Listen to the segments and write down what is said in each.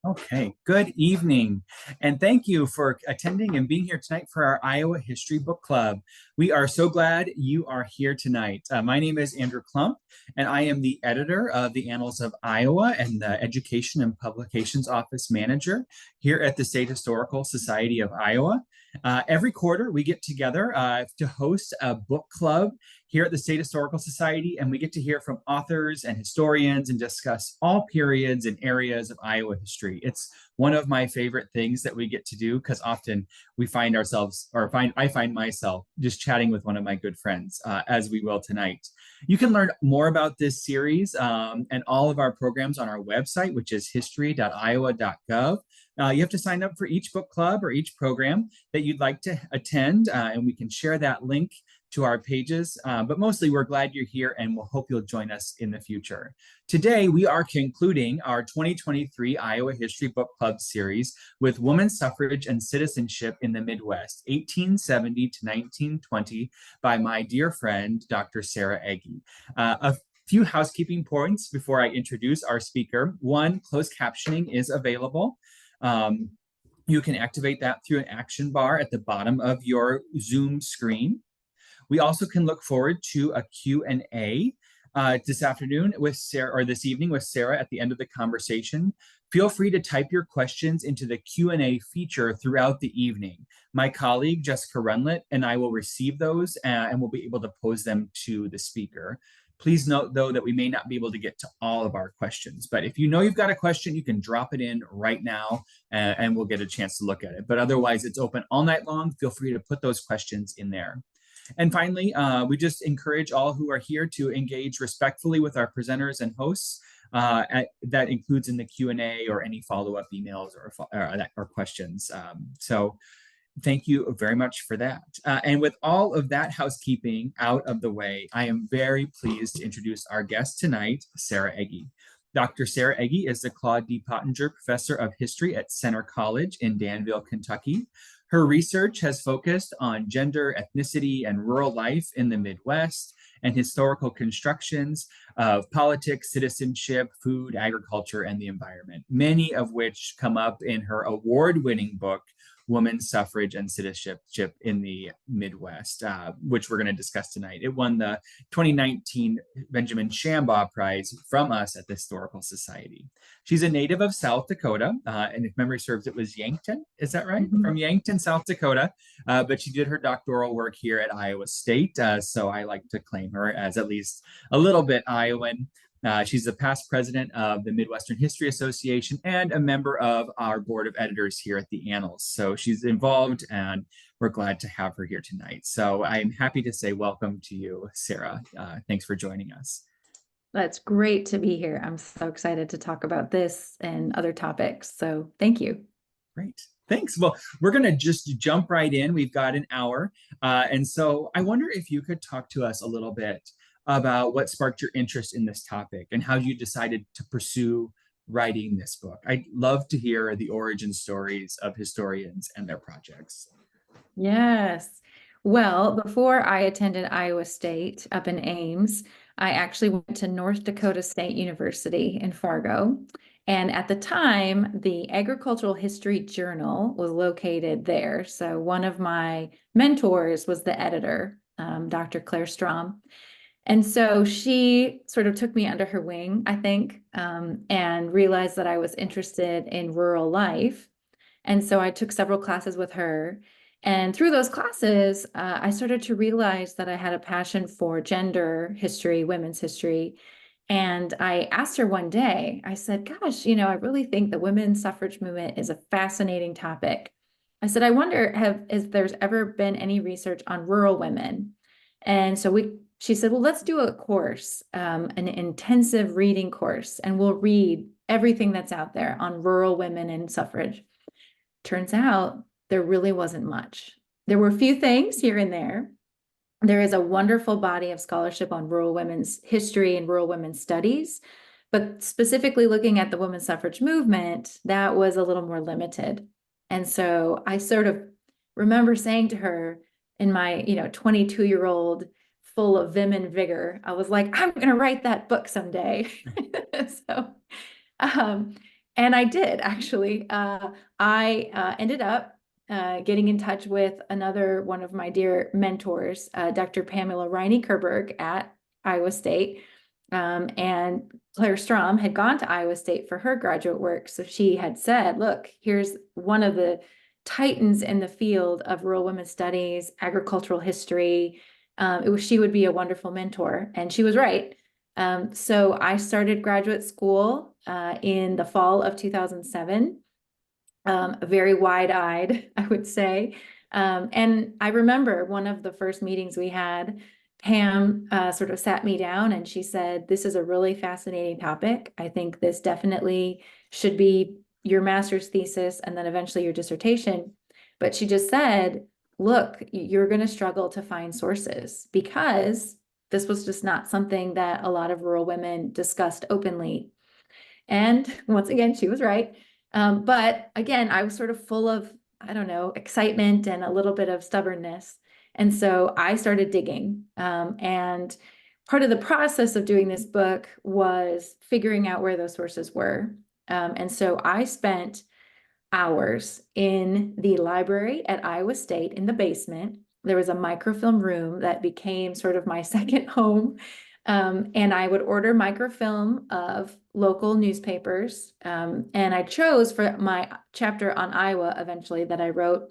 Okay, good evening. And thank you for attending and being here tonight for our Iowa History Book Club. We are so glad you are here tonight. My name is Andrew Klump, and I am the editor of the Annals of Iowa and the Education and Publications Office Manager here at the State Historical Society of Iowa. Every quarter, we get together to host a book club here at the State Historical Society, and we get to hear from authors and historians and discuss all periods and areas of Iowa history. It's one of my favorite things that we get to do because often we find ourselves, I find myself just chatting with one of my good friends, as we will tonight. You can learn more about this series and all of our programs on our website, which is history.iowa.gov. You have to sign up for each book club or each program that you'd like to attend, and we can share that link to our pages. But mostly, we're glad you're here, and we'll hope you'll join us in the future. Today, we are concluding our 2023 Iowa History Book Club series with Women's Suffrage and Citizenship in the Midwest, 1870 to 1920, by my dear friend, Dr. Sarah Egge. A few housekeeping points before I introduce our speaker. One, closed captioning is available. You can activate that through an action bar at the bottom of your Zoom screen. We also can look forward to a Q&A this afternoon with Sarah, or this evening with Sarah at the end of the conversation. Feel free to type your questions into the Q&A feature throughout the evening. My colleague, Jessica Runlet, and I will receive those and we'll be able to pose them to the speaker. Please note, though, that we may not be able to get to all of our questions. But if you know you've got a question, you can drop it in right now and we'll get a chance to look at it. But otherwise, it's open all night long. Feel free to put those questions in there. And finally, we just encourage all who are here to engage respectfully with our presenters and hosts. That includes in the Q&A or any follow-up emails or questions. So thank you very much for that. And with all of that housekeeping out of the way, I am very pleased to introduce our guest tonight, Sarah Egge. Dr. Sarah Egge is the Claude D. Pottinger Professor of History at Centre College in Danville, Kentucky. Her research has focused on gender, ethnicity, and rural life in the Midwest and historical constructions of politics, citizenship, food, agriculture, and the environment, many of which come up in her award-winning book, Women's Suffrage and Citizenship in the Midwest, which we're going to discuss tonight. It won the 2019 Benjamin Shambaugh Prize from us at the Historical Society. She's a native of South Dakota, and if memory serves, it was Yankton. Is that right? Mm-hmm. From Yankton, South Dakota. But she did her doctoral work here at Iowa State, so I like to claim her as at least a little bit Iowan. She's the past president of the Midwestern History Association and a member of our board of editors here at the Annals. So she's involved, and we're glad to have her here tonight. So I'm happy to say welcome to you, Sarah. Thanks for joining us. That's great to be here. I'm so excited to talk about this and other topics. So thank you. Great. Thanks. Well, we're going to just jump right in. We've got an hour. And so I wonder if you could talk to us a little bit about what sparked your interest in this topic and how you decided to pursue writing this book. I'd love to hear the origin stories of historians and their projects. Yes. Well, before I attended Iowa State up in Ames, I actually went to North Dakota State University in Fargo. And at the time, the Agricultural History Journal was located there. So one of my mentors was the editor, Dr. Claire Strom. And so she sort of took me under her wing, I think, and realized that I was interested in rural life. And so I took several classes with her. And through those classes, I started to realize that I had a passion for gender history, women's history. And I asked her one day, I said, gosh, I really think the women's suffrage movement is a fascinating topic. I said, I wonder if there's ever been any research on rural women. And so she said, well, let's do a course, an intensive reading course, and we'll read everything that's out there on rural women and suffrage. Turns out there really wasn't much. There were a few things here and there. There is a wonderful body of scholarship on rural women's history and rural women's studies, but specifically looking at the women's suffrage movement, that was a little more limited. And so I sort of remember saying to her in my 22-year-old full of vim and vigor, I was like, I'm going to write that book someday. And I did actually. I ended up getting in touch with another one of my dear mentors, Dr. Pamela Riney-Kerberg at Iowa State. And Claire Strom had gone to Iowa State for her graduate work. So she had said, look, here's one of the titans in the field of rural women's studies, agricultural history. She would be a wonderful mentor. And she was right. So I started graduate school in the fall of 2007, very wide-eyed, I would say. And I remember one of the first meetings we had, Pam sort of sat me down and she said, this is a really fascinating topic. I think this definitely should be your master's thesis and then eventually your dissertation. But she just said, look, you're going to struggle to find sources because this was just not something that a lot of rural women discussed openly. And once again, she was right. But again, I was sort of full of, I don't know, excitement and a little bit of stubbornness. And so I started digging. And part of the process of doing this book was figuring out where those sources were. And so I spent hours in the library at Iowa State in the basement. There was a microfilm room that became sort of my second home. And I would order microfilm of local newspapers. And I chose for my chapter on Iowa eventually that I wrote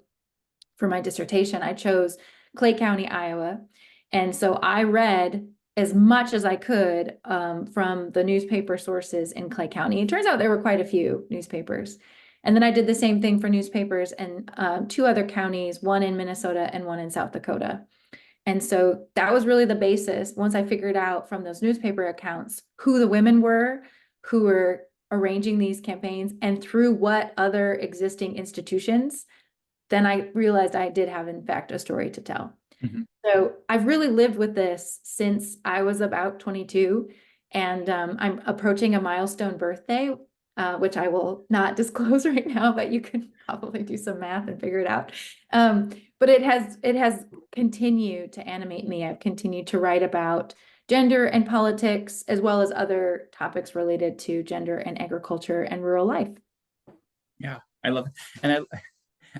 for my dissertation, I chose Clay County, Iowa. And so I read as much as I could from the newspaper sources in Clay County. It turns out there were quite a few newspapers. And then I did the same thing for newspapers in two other counties, one in Minnesota and one in South Dakota. And so that was really the basis. Once I figured out from those newspaper accounts who the women were, who were arranging these campaigns, and through what other existing institutions, then I realized I did have, in fact, a story to tell. Mm-hmm. So I've really lived with this since I was about 22, and I'm approaching a milestone birthday, which I will not disclose right now, but you can probably do some math and figure it out. But it has continued to animate me. I've continued to write about gender and politics, as well as other topics related to gender and agriculture and rural life. Yeah, I love it. And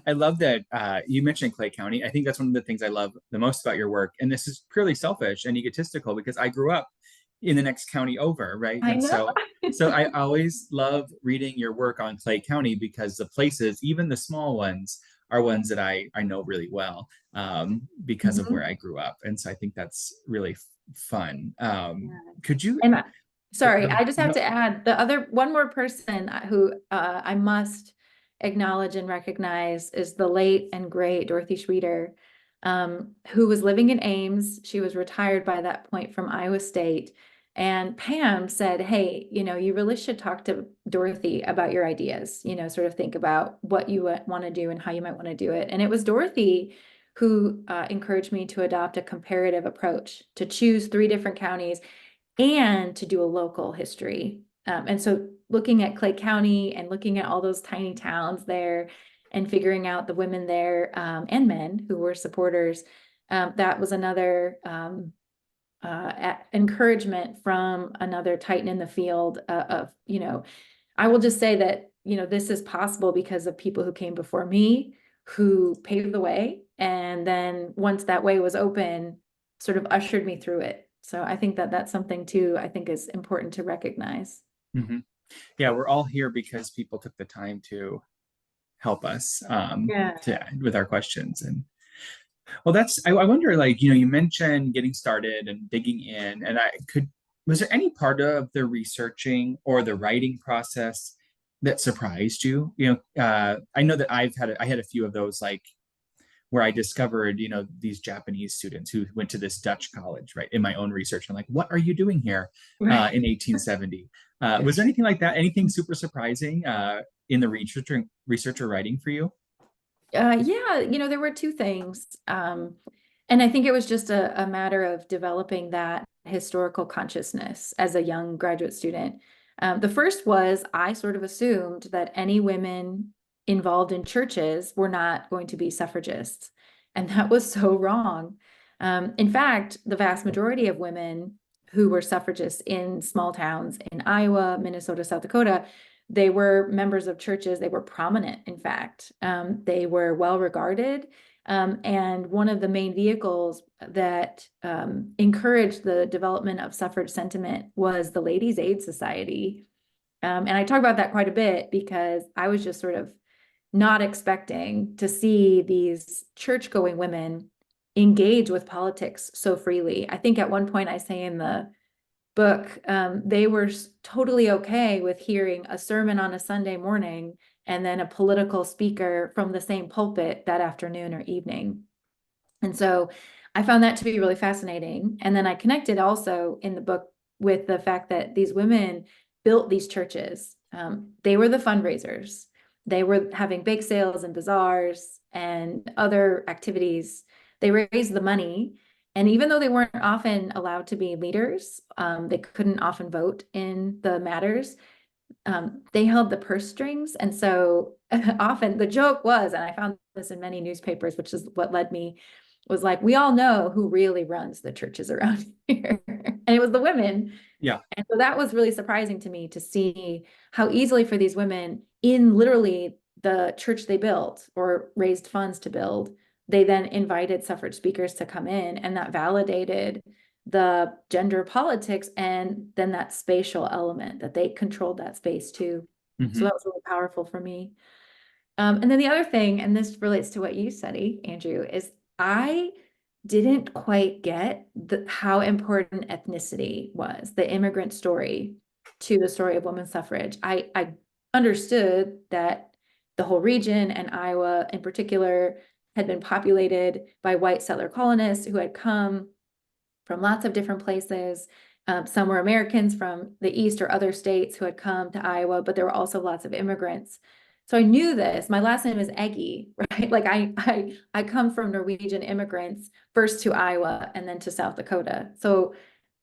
I love that you mentioned Clay County. I think that's one of the things I love the most about your work. And this is purely selfish and egotistical because I grew up in the next county over, right? I And know. so I always love reading your work on Clay County because the places, even the small ones, are ones that I know really well because of Mhm. where I grew up. And so I think that's really fun. Yeah. Could you? And sorry, Go, I just have no, to add the other one more person who I must acknowledge and recognize is the late and great Dorothy Schweeder, who was living in Ames. She was retired by that point from Iowa State. And Pam said, hey, you really should talk to Dorothy about your ideas, sort of think about what you want to do and how you might want to do it. And it was Dorothy who encouraged me to adopt a comparative approach, to choose 3 different counties and to do a local history. And so looking at Clay County and looking at all those tiny towns there and figuring out the women there and men who were supporters, that was another encouragement from another titan in the field I will just say that, this is possible because of people who came before me, who paved the way. And then once that way was open, sort of ushered me through it. So I think that that's something too, I think is important to recognize. mhm. Yeah, we're all here because people took the time to help us Yeah. with our questions. And well, I wonder, like, you mentioned getting started and digging in, and was there any part of the researching or the writing process that surprised you? I know that I had a few of those, like where I discovered, these Japanese students who went to this Dutch college, right? In my own research, I'm like, what are you doing here Right. in 1870? Was there anything like that? Anything super surprising in the research or writing for you? Yeah, there were 2 things. And I think it was just a matter of developing that historical consciousness as a young graduate student. The first was I sort of assumed that any women involved in churches were not going to be suffragists. And that was so wrong. In fact, the vast majority of women who were suffragists in small towns in Iowa, Minnesota, South Dakota They were members of churches. They were prominent, in fact. They were well regarded. And one of the main vehicles that encouraged the development of suffrage sentiment was the Ladies' Aid Society. And I talk about that quite a bit because I was just sort of not expecting to see these church-going women engage with politics so freely. I think at one point I say in the book, they were totally okay with hearing a sermon on a Sunday morning and then a political speaker from the same pulpit that afternoon or evening. And so I found that to be really fascinating. And then I connected also in the book with the fact that these women built these churches. They were the fundraisers. They were having bake sales and bazaars and other activities. They raised the money. And even though they weren't often allowed to be leaders, they couldn't often vote in the matters, they held the purse strings. And so often the joke was, and I found this in many newspapers, which is what led me, was like, we all know who really runs the churches around here. And it was the women. Yeah. And so that was really surprising to me to see how easily for these women in literally the church they built or raised funds to build, they then invited suffrage speakers to come in, and that validated the gender politics and then that spatial element that they controlled that space too. So that was really powerful for me. And then the other thing, and this relates to what you study, Andrew, is I didn't quite get how important ethnicity was, the immigrant story to the story of women's suffrage. I understood that the whole region and Iowa in particular had been populated by white settler colonists who had come from lots of different places. Some were Americans from the East or other states who had come to Iowa, but there were also lots of immigrants. So I knew this. My last name is Eggy, right? Like I come from Norwegian immigrants, first to Iowa and then to South Dakota. So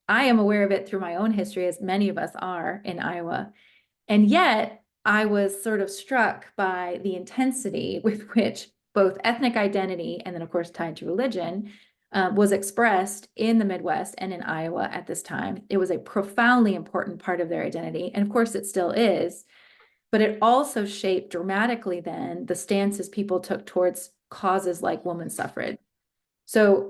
I am aware of it through my own history, as many of us are in Iowa. And yet I was sort of struck by the intensity with which both ethnic identity and then, of course, tied to religion was expressed in the Midwest and in Iowa at this time. It was a profoundly important part of their identity. And of course, it still is. But it also shaped dramatically then the stances people took towards causes like women's suffrage. So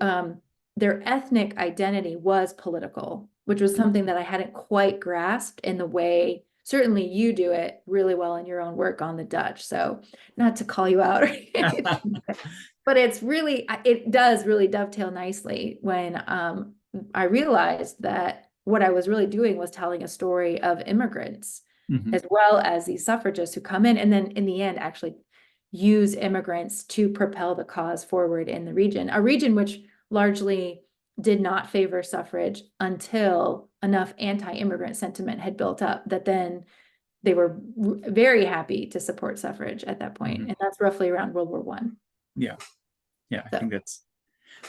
their ethnic identity was political, which was something that I hadn't quite grasped in the way, certainly you do it really well in your own work on the Dutch. So not to call you out, but it does really dovetail nicely when I realized that what I was really doing was telling a story of immigrants as well as these suffragists who come in and then in the end actually use immigrants to propel the cause forward in the region, a region which largely did not favor suffrage until enough anti-immigrant sentiment had built up that then they were very happy to support suffrage at that point. And that's roughly around World War I. Yeah. Yeah. I think that's,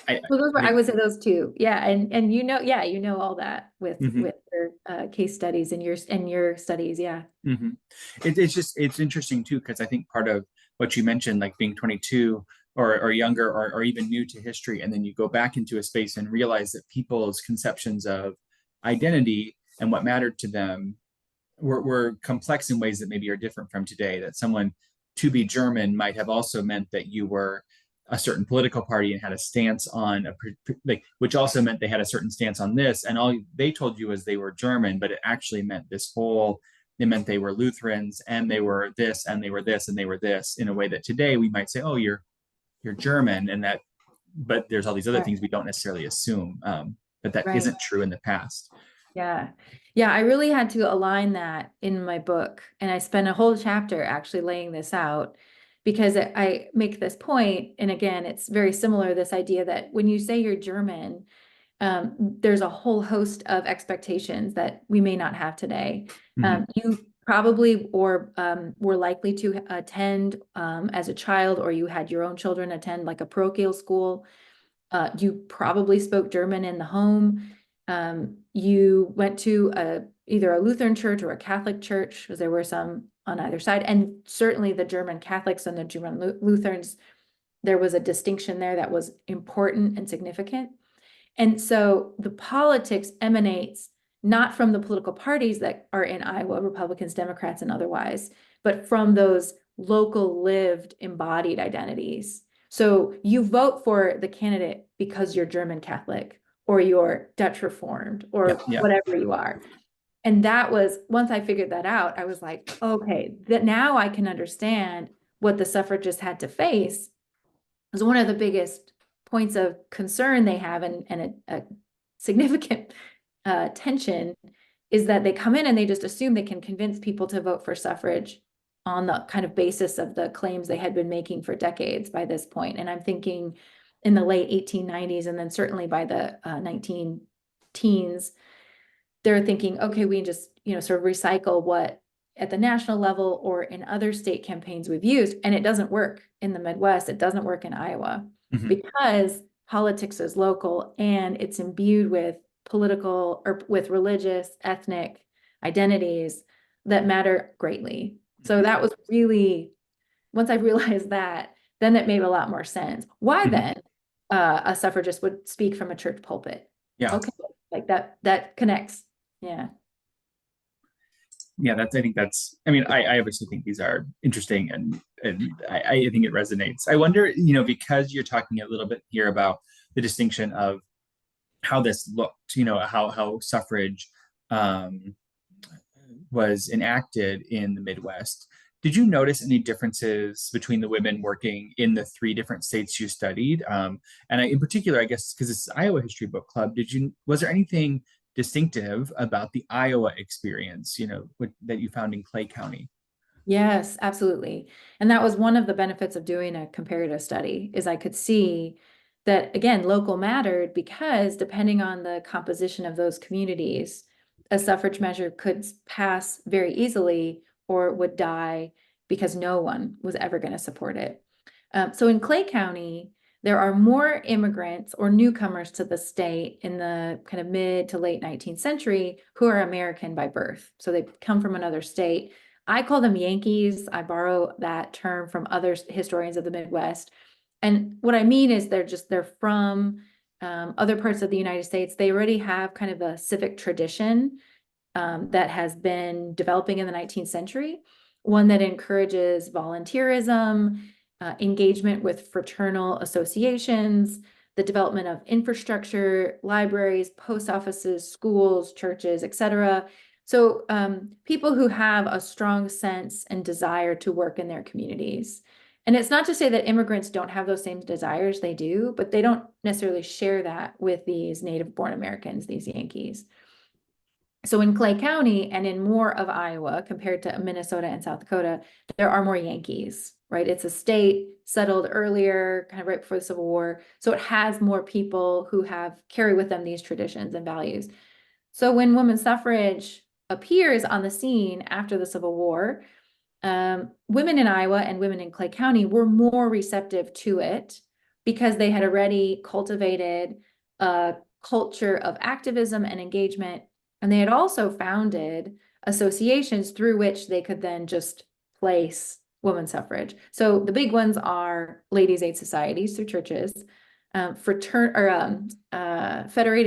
so those were, I would say those two. Yeah. And you know all that with your case studies and your studies. Yeah. It's interesting too, because I think part of what you mentioned, like being 22 or younger or even new to history, and then you go back into a space and realize that people's conceptions of identity and what mattered to them were complex in ways that maybe are different from today. That someone to be German might have also meant that you were a certain political party and had a stance on which also meant they had a certain stance on this, and all they told you was they were German, but it actually meant it meant they were Lutherans and they were this and they were this and they were this, in a way that today we might say, oh, you're German, and that, but there's all these other things we don't necessarily assume, but that isn't true in the past. Yeah. Yeah, I really had to align that in my book. And I spent a whole chapter actually laying this out because I make this point, and again, it's very similar, this idea that when you say you're German, there's a whole host of expectations that we may not have today. You probably were likely to attend as a child, or you had your own children attend like a parochial school. You probably spoke German in the home. You went to either a Lutheran church or a Catholic church, because there were some on either side. And certainly the German Catholics and the German Lutherans, there was a distinction there that was important and significant. And so the politics emanates not from the political parties that are in Iowa, Republicans, Democrats, and otherwise, but from those local lived embodied identities. So you vote for the candidate because you're German Catholic or you're Dutch Reformed Yeah, or yeah. whatever you are. And that was, once I figured that out, I was like, okay, that now I can understand what the suffragists had to face. It was one of the biggest points of concern they have, and a significant tension is that they come in and they just assume they can convince people to vote for suffrage on the kind of basis of the claims they had been making for decades by this point. And I'm thinking in the late 1890s, and then certainly by the 19 teens, they're thinking, okay, we just, sort of recycle what at the national level or in other state campaigns we've used. And it doesn't work in the Midwest. It doesn't work in Iowa because politics is local and it's imbued with political or with religious, ethnic identities that matter greatly. So that was really, once I realized that, then it made a lot more sense. Why then a suffragist would speak from a church pulpit? Yeah. Okay, like that connects. Yeah. Yeah, I think that's, I mean, I obviously think these are interesting, and I think it resonates. I wonder, because you're talking a little bit here about the distinction of how this looked, how suffrage was enacted in the Midwest. Did you notice any differences between the women working in the three different states you studied? And in particular, I guess, because it's Iowa History Book Club, was there anything distinctive about the Iowa experience, that you found in Clay County? Yes, absolutely. And that was one of the benefits of doing a comparative study is I could see that, again, local mattered because depending on the composition of those communities, a suffrage measure could pass very easily or would die because no one was ever going to support it. So in Clay County, there are more immigrants or newcomers to the state in the kind of mid to late 19th century who are American by birth. So they come from another state. I call them Yankees. I borrow that term from other historians of the Midwest. And what I mean is they're from other parts of the United States. They already have kind of a civic tradition that has been developing in the 19th century, one that encourages volunteerism, engagement with fraternal associations, the development of infrastructure, libraries, post offices, schools, churches, etc. So people who have a strong sense and desire to work in their communities. And it's not to say that immigrants don't have those same desires, they do, but they don't necessarily share that with these native born Americans, these Yankees. So in Clay County and in more of Iowa compared to Minnesota and South Dakota, there are more Yankees, right? It's a state settled earlier, kind of right before the Civil War. So it has more people who carry with them these traditions and values. So when women's suffrage appears on the scene after the Civil War, women in Iowa and women in Clay County were more receptive to it because they had already cultivated a culture of activism and engagement. And they had also founded associations through which they could then just place women's suffrage. So the big ones are ladies' aid societies through churches, federated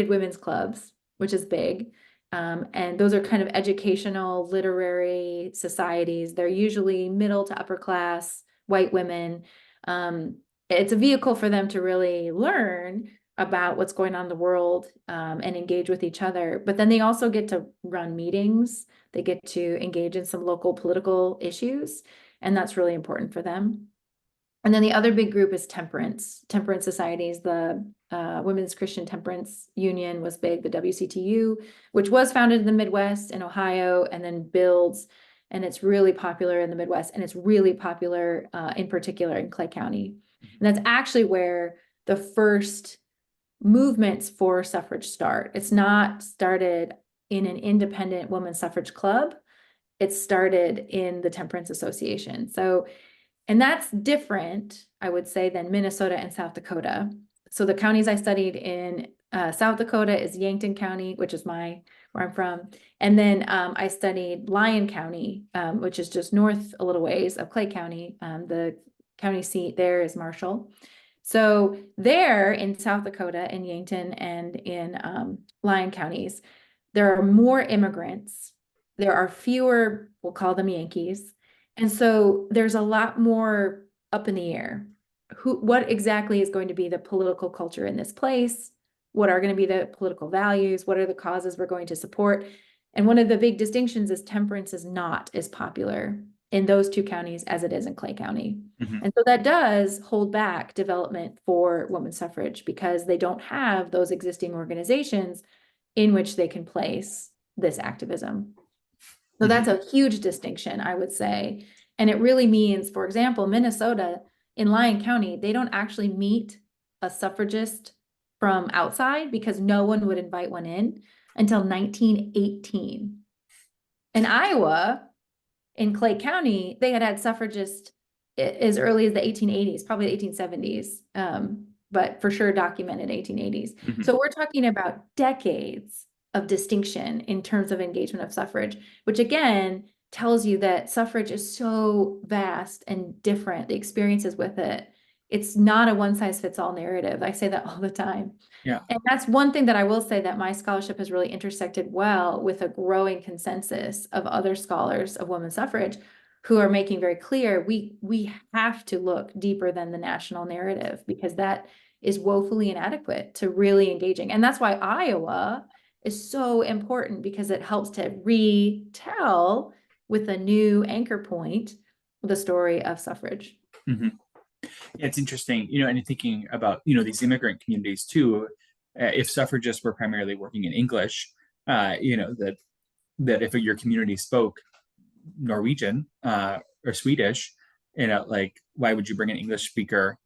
women's clubs, which is big. And those are kind of educational, literary societies. They're usually middle to upper class, white women. It's a vehicle for them to really learn about what's going on in the world and engage with each other. But then they also get to run meetings. They get to engage in some local political issues, and that's really important for them. And then the other big group is temperance societies. The Women's Christian Temperance Union was big, the WCTU, which was founded in the Midwest in Ohio and then builds, and it's really popular in the Midwest, and it's really popular in particular in Clay County. And that's actually where the first movements for suffrage start. It's not started in an independent women's suffrage club. It started in the Temperance Association. So, and that's different, I would say, than Minnesota and South Dakota. So the counties I studied in South Dakota is Yankton County, which is where I'm from. And then I studied Lyon County, which is just north a little ways of Clay County. The county seat there is Marshall. So there in South Dakota, in Yankton and in Lyon counties, there are more immigrants, there are fewer, we'll call them Yankees. And so there's a lot more up in the air. What exactly is going to be the political culture in this place? What are going to be the political values? What are the causes we're going to support? And one of the big distinctions is temperance is not as popular in those two counties as it is in Clay County. Mhm. And so that does hold back development for women's suffrage because they don't have those existing organizations in which they can place this activism. So that's a huge distinction, I would say. And it really means, for example, Minnesota in Lyon County, they don't actually meet a suffragist from outside because no one would invite one in until 1918. In Iowa, in Clay County, they had suffragists as early as the 1880s, probably the 1870s, but for sure documented 1880s. Mhm. So we're talking about decades of distinction in terms of engagement of suffrage, which again tells you that suffrage is so vast and different, the experiences with it. It's not a one size fits all narrative. I say that all the time. Yeah. And that's one thing that I will say that my scholarship has really intersected well with a growing consensus of other scholars of women's suffrage who are making very clear we have to look deeper than the national narrative because that is woefully inadequate to really engaging. And that's why Iowa is so important because it helps to retell with a new anchor point the story of suffrage. Mhm. It's interesting, and thinking about, these immigrant communities too, if suffragists were primarily working in English, that if your community spoke Norwegian or Swedish, like why would you bring an English speaker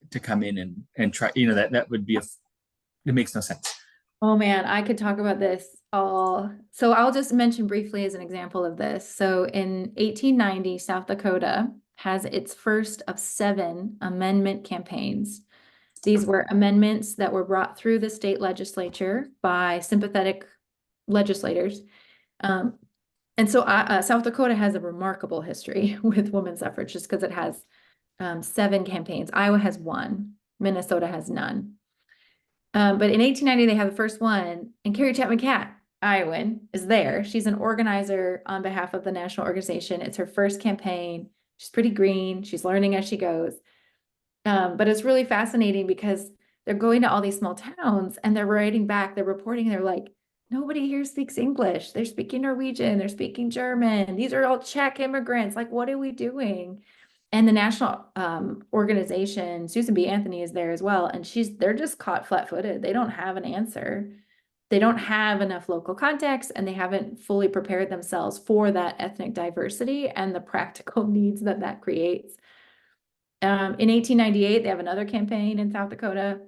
to come in and try, that would be it makes no sense. Oh man, I could talk about this all. So I'll just mention briefly as an example of this. So in 1890, South Dakota has its first of 7 amendment campaigns. These were amendments that were brought through the state legislature by sympathetic legislators. And so South Dakota has a remarkable history with women's suffrage just because it has 7 campaigns. Iowa has 1, Minnesota has none. But in 1890, they have the first one, and Carrie Chapman Catt, Iowan, is there. She's an organizer on behalf of the national organization. It's her first campaign. She's pretty green. She's learning as she goes. But it's really fascinating because they're going to all these small towns and they're writing back, they're reporting, they're like, nobody here speaks English. They're speaking Norwegian, they're speaking German. These are all Czech immigrants. Like, what are we doing? And the national organization, Susan B. Anthony is there as well. And they're just caught flat-footed. They don't have an answer. They don't have enough local context and they haven't fully prepared themselves for that ethnic diversity and the practical needs that creates. In 1898, they have another campaign in South Dakota.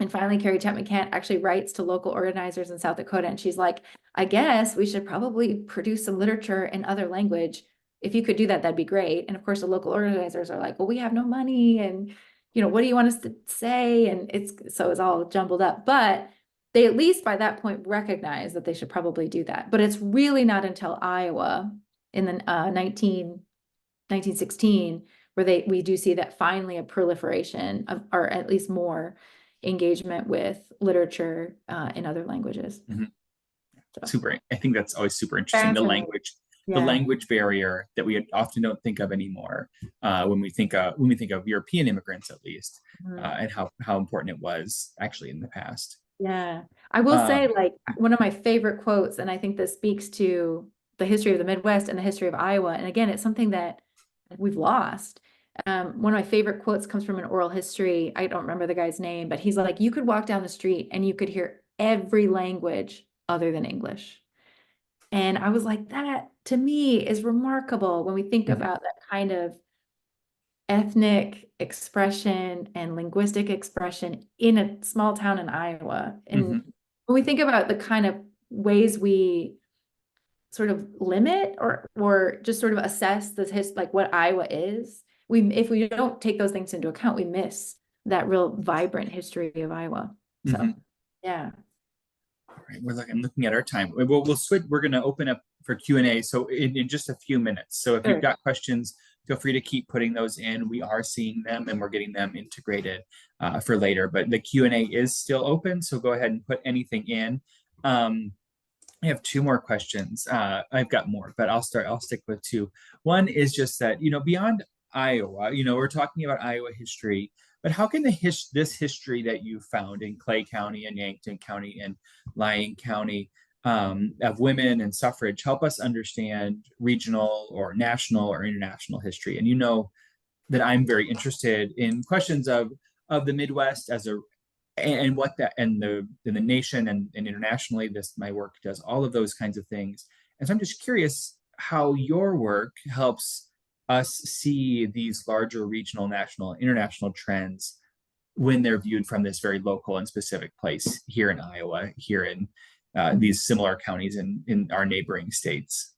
And finally, Carrie Chapman Catt actually writes to local organizers in South Dakota. And she's like, I guess we should probably produce some literature in other language. If you could do that, that'd be great. And of course, the local organizers are like, well, we have no money. And, what do you want us to say? And it's all jumbled up. But they at least by that point recognize that they should probably do that. But it's really not until Iowa in the 1916 where we do see that finally a proliferation of, or at least more engagement with literature in other languges. Mm-hmm. So. Super. I think that's always super interesting. The language barrier that we often don't think of anymore when we think of European immigrants, at least, and how important it was actually in the past. Yeah, I will say, like, one of my favorite quotes, and I think this speaks to the history of the Midwest and the history of Iowa. And again, it's something that we've lost. One of my favorite quotes comes from an oral history. I don't remember the guy's name, but he's like, you could walk down the street and you could hear every language other than English. And I was like, that to me is remarkable when we think about that kind of ethnic expression and linguistic expression in a small town in Iowa. And when we think about the kind of ways we sort of limit or just sort of assess like what Iowa is, if we don't take those things into account, we miss that real vibrant history of Iowa. So yeah. All right, I'm looking at our time. We'll switch. We're going to open up for Q&A. So in just a few minutes. So if you've got questions, feel free to keep putting those in. We are seeing them and we're getting them integrated for later. But the Q&A is still open. So go ahead and put anything in. I have two more questions. I've got more, but I'll stick with two. One is just that, beyond Iowa, we're talking about Iowa history, but how can this history that you found in Clay County and Yankton County and Lyon County, of women and suffrage help us understand regional or national or international history? And that I'm very interested in questions of the Midwest as a and what that and the in the nation and internationally. This my work does all of those kinds of things, and so I'm just curious how your work helps us see these larger regional, national, international trends when they're viewed from this very local and specific place here in Iowa, here in these similar counties in our neighboring states.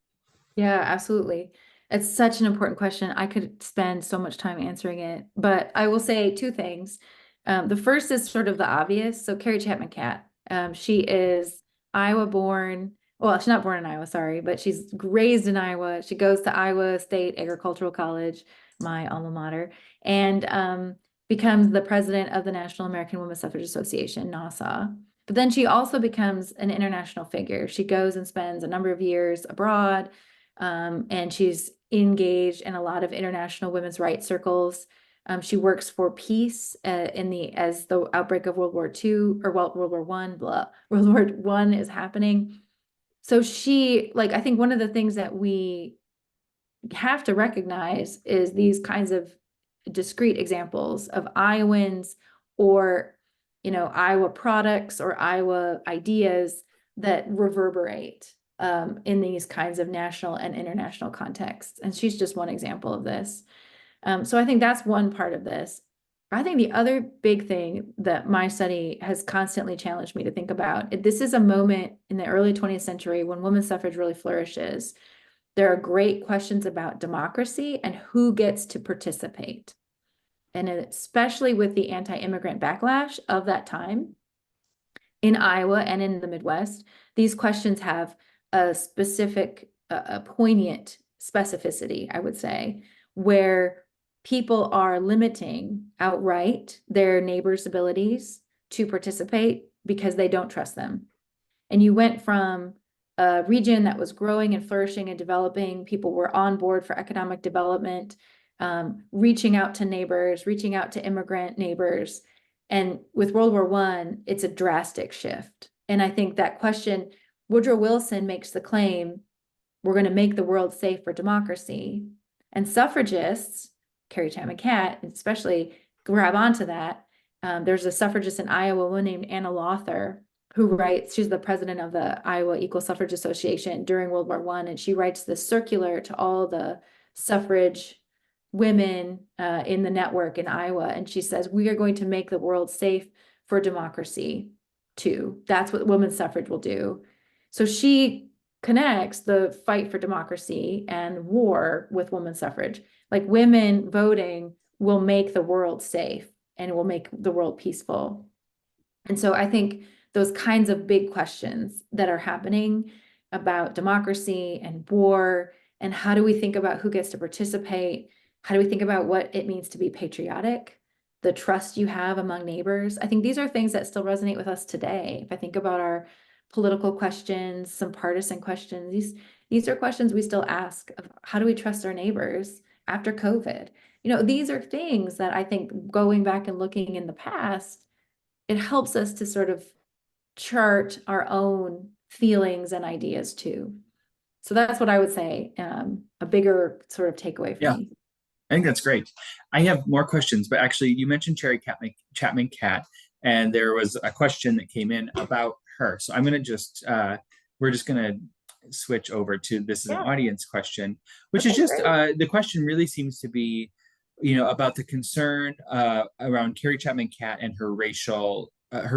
Yeah, absolutely. It's such an important question. I could spend so much time answering it, but I will say two things. The first is sort of the obvious. So Carrie Chapman Catt, she is Iowa born. Well, she's not born in Iowa, sorry, but she's raised in Iowa. She goes to Iowa State Agricultural College, my alma mater, and becomes the president of the National American Women's Suffrage Association, NASA. But then she also becomes an international figure. She goes and spends a number of years abroad, and she's engaged in a lot of international women's rights circles. She works for peace as the outbreak of World War II or World War One, World War One is happening. So I think one of the things that we have to recognize is these kinds of discrete examples of Iowans or, Iowa products or Iowa ideas that reverberate in these kinds of national and international contexts. And she's just one example of this. So I think that's one part of this. I think the other big thing that my study has constantly challenged me to think about, this is a moment in the early 20th century when women's suffrage really flourishes. There are great questions about democracy and who gets to participate. And especially with the anti-immigrant backlash of that time in Iowa and in the Midwest, these questions have a specific, a poignant specificity, I would say, where people are limiting outright their neighbors' abilities to participate because they don't trust them. And you went from a region that was growing and flourishing and developing, people were on board for economic development, reaching out to neighbors, reaching out to immigrant neighbors. And with World War I, it's a drastic shift. And I think that question, Woodrow Wilson makes the claim, we're going to make the world safe for democracy. And suffragists, Carrie Chapman Catt, especially grab onto that. There's a suffragist in Iowa, a woman named Anna Lother, who writes, she's the president of the Iowa Equal Suffrage Association during World War I, and she writes this circular to all the suffrage women in the network in Iowa. And she says, we are going to make the world safe for democracy too. That's what women's suffrage will do. So she connects the fight for democracy and war with women's suffrage. Like women voting will make the world safe and it will make the world peaceful. And so I think those kinds of big questions that are happening about democracy and war, and how do we think about who gets to participate? How do we think about what it means to be patriotic? The trust you have among neighbors. I think these are things that still resonate with us today. If I think about our political questions, some partisan questions, these are questions we still ask of how do we trust our neighbors after COVID? These are things that I think going back and looking in the past, it helps us to sort of chart our own feelings and ideas too. So that's what I would say, a bigger sort of takeaway for Yeah, me. I think that's great. I have more questions, but actually, you mentioned Chapman Catt, and there was a question that came in about her. So I'm going to we're just going to switch over to this is an audience question, which is just the question really seems to be, about the concern around Carrie Chapman Catt and her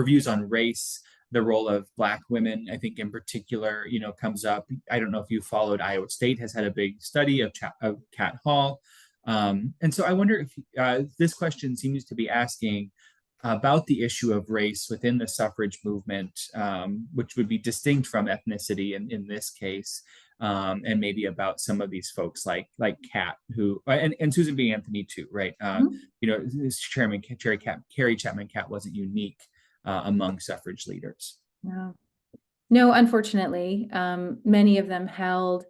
views on race, the role of Black women, I think in particular, comes up. I don't know if you followed Iowa State has had a big study of Catt Hall. And so I wonder if this question seems to be asking about the issue of race within the suffrage movement, which would be distinct from ethnicity in this case, and maybe about some of these folks like Catt, who and Susan B. Anthony too, right? Carrie Chapman Catt wasn't unique among suffrage leaders. No. No, unfortunately, many of them held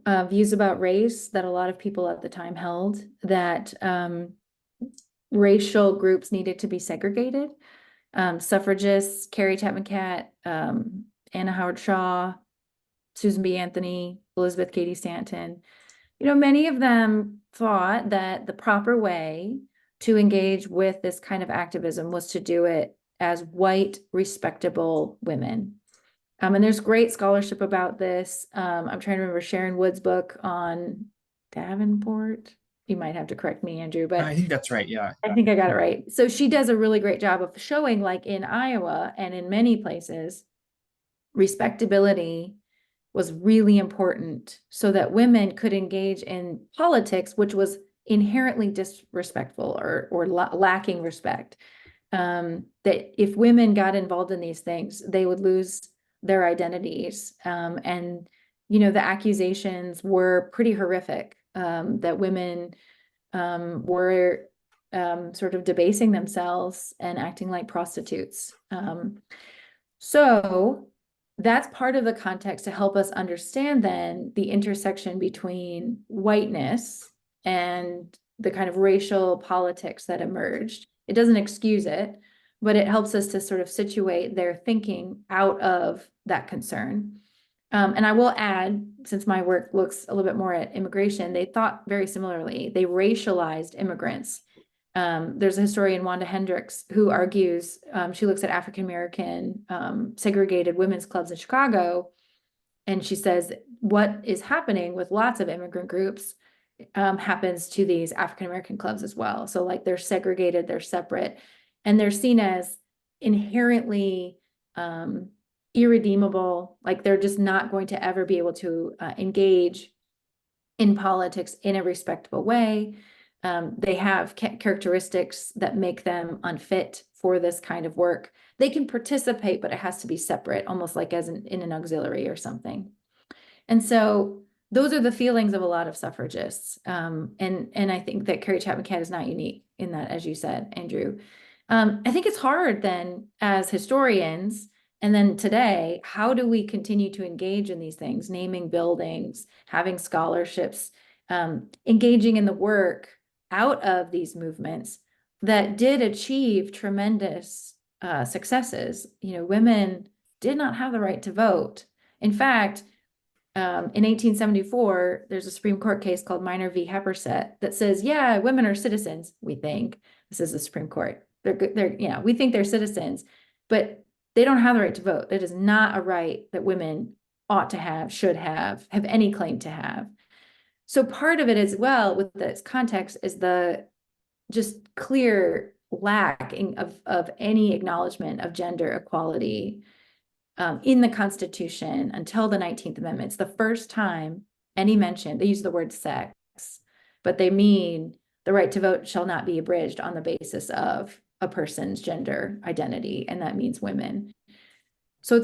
views about race that a lot of people at the time held, that racial groups needed to be segregated. Suffragists, Carrie Chapman Catt, Anna Howard Shaw, Susan B. Anthony, Elizabeth Cady Stanton. Many of them thought that the proper way to engage with this kind of activism was to do it as white, respectable women. And there's great scholarship about this. I'm trying to remember Sharon Wood's book on Davenport. You might have to correct me, Andrew, but I think that's right. Yeah. I think I got it right. So she does a really great job of showing, like in Iowa and in many places, respectability was really important so that women could engage in politics, which was inherently disrespectful or lacking respect. That if women got involved in these things, they would lose their identities. And, the accusations were pretty horrific, that women were sort of debasing themselves and acting like prostitutes. So that's part of the context to help us understand then the intersection between whiteness and the kind of racial politics that emerged. It doesn't excuse it, but it helps us to sort of situate their thinking out of that concern. And I will add, since my work looks a little bit more at immigration, they thought very similarly. They racialized immigrants. There's a historian, Wanda Hendricks, who argues, she looks at African-American segregated women's clubs in Chicago, and she says what is happening with lots of immigrant groups happens to these African-American clubs as well. So like they're segregated, they're separate, and they're seen as inherently irredeemable, like they're just not going to ever be able to engage in politics in a respectable way. They have characteristics that make them unfit for this kind of work. They can participate, but it has to be separate, almost like as in an auxiliary or something. And so those are the feelings of a lot of suffragists. And I think that Carrie Chapman Catt is not unique in that, as you said, Andrew. I think it's hard then as historians, and then today, how do we continue to engage in these things, naming buildings, having scholarships, engaging in the work out of these movements that did achieve tremendous successes. Women did not have the right to vote. In fact, in 1874, there's a Supreme Court case called Minor v. Hepperset that says, yeah, women are citizens, we think. This is the Supreme Court. They're good, we think they're citizens, but they don't have the right to vote. It is not a right that women ought to have, should have any claim to have. So part of it as well with this context is the just clear lack of any acknowledgement of gender equality in the Constitution until the 19th Amendment. It's the first time any mention, they use the word sex, but they mean the right to vote shall not be abridged on the basis of a person's gender identity, and that means women. So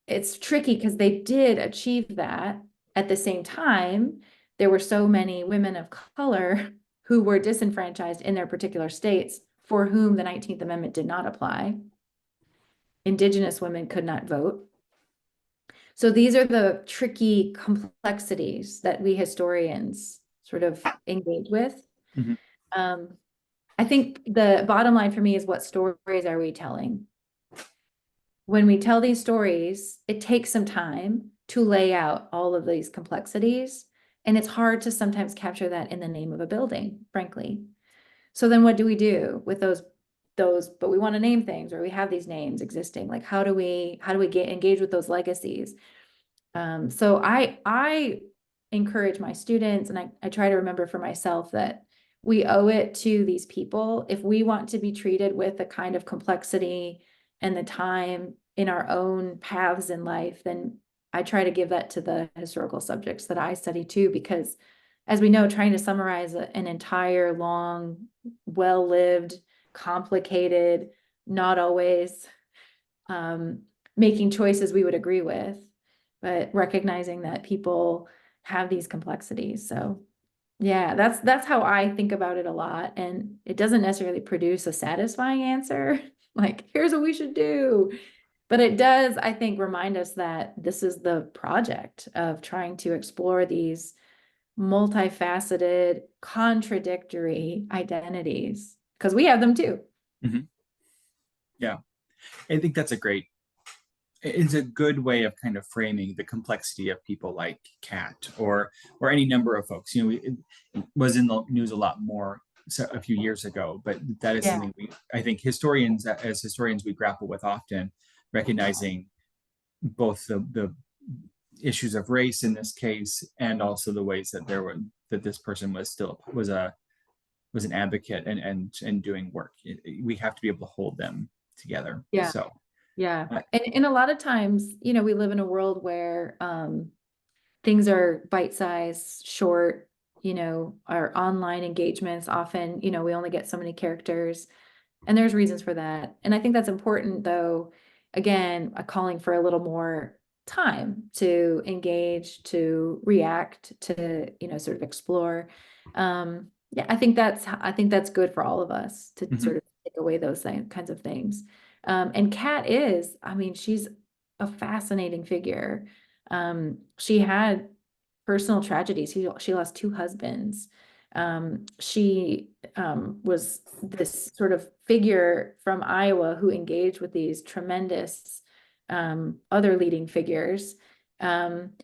it's tricky because they did achieve that. At the same time, there were so many women of color who were disenfranchised in their particular states for whom the 19th Amendment did not apply. Indigenous women could not vote. So these are the tricky complexities that we historians sort of engage with. Mm-hmm. I think the bottom line for me is, what stories are we telling? When we tell these stories, it takes some time to lay out all of these complexities, and it's hard to sometimes capture that in the name of a building, frankly. So then what do we do with those, but we want to name things, or we have these names existing? Like, how do we engage with those legacies? So I encourage my students, and I try to remember for myself that we owe it to these people. If we want to be treated with the kind of complexity and the time in our own paths in life, then I try to give that to the historical subjects that I study too, because as we know, trying to summarize an entire long, well-lived, complicated, not always making choices we would agree with, but recognizing that people have these complexities. So yeah, that's how I think about it a lot. And it doesn't necessarily produce a satisfying answer. Like, here's what we should do. But it does, I think, remind us that this is the project of trying to explore these multifaceted, contradictory identities, because we have them too. Mhm. Yeah, I think that's a great, it's a good way of kind of framing the complexity of people like Kat or any number of folks. You know, it was in the news a lot more a few years ago, but that is Yeah. something I think historians, as historians, we grapple with often, recognizing both the issues of race in this case, and also the ways that that this person was an advocate and doing work. We have to be able to hold them together. Yeah. So, Yeah. uh, And a lot of times, we live in a world where things are bite-sized, short, our online engagements often, we only get so many characters, and there's reasons for that. And I think that's important, though, again, calling for a little more time to engage, to react, to, sort of explore. Yeah, I think that's good for all of us to mhm. sort of take away those kinds of things. And Kat is, I mean, she's a fascinating figure. She had personal tragedies. She lost two husbands. She was this sort of figure from Iowa who engaged with these tremendous other leading figures.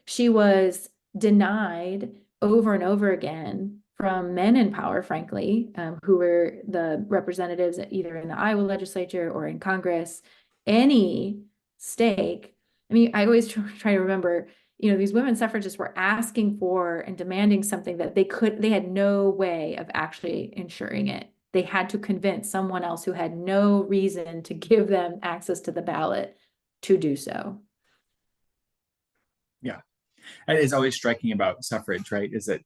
She was denied over and over again from men in power, frankly, who were the representatives either in the Iowa legislature or in Congress, any stake. I mean, I always try to remember, these women suffragists were asking for and demanding something that they had no way of actually ensuring it. They had to convince someone else who had no reason to give them access to the ballot to do so. Yeah, and it's always striking about suffrage, right? Is that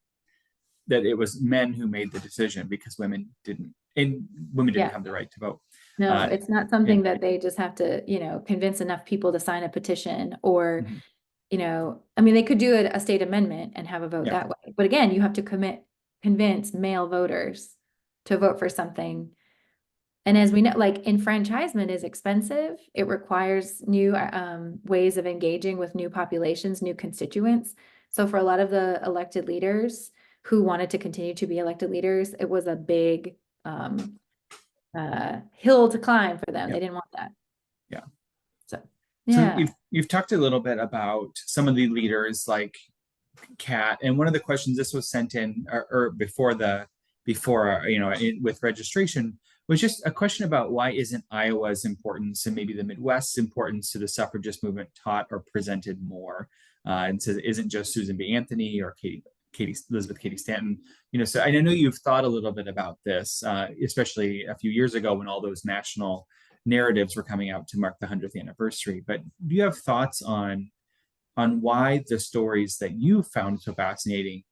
it was men who made the decision because women didn't Yeah. have the right to vote. No, Uh, it's not something and that they just have to, convince enough people to sign a petition or, mhm, I mean, they could do a state amendment and have a vote yeah, that way. But again, you have to convince male voters to vote for something. And as we know, like enfranchisement is expensive. It requires new ways of engaging with new populations, new constituents. So for a lot of the elected leaders who wanted to continue to be elected leaders, it was a big hill to climb for them. yeah, They didn't want that. yeah. So So yeah. you've talked a little bit about some of the leaders like Kat, and one of the questions, this was sent in or before with registration, was just a question about why isn't Iowa's importance and maybe the Midwest's importance to the suffragist movement taught or presented more? And so it isn't just Susan B. Anthony or Elizabeth Cady Stanton. So I know you've thought a little bit about this, especially a few years ago when all those national narratives were coming out to mark the 100th anniversary. But do you have thoughts on why the stories that you found so fascinating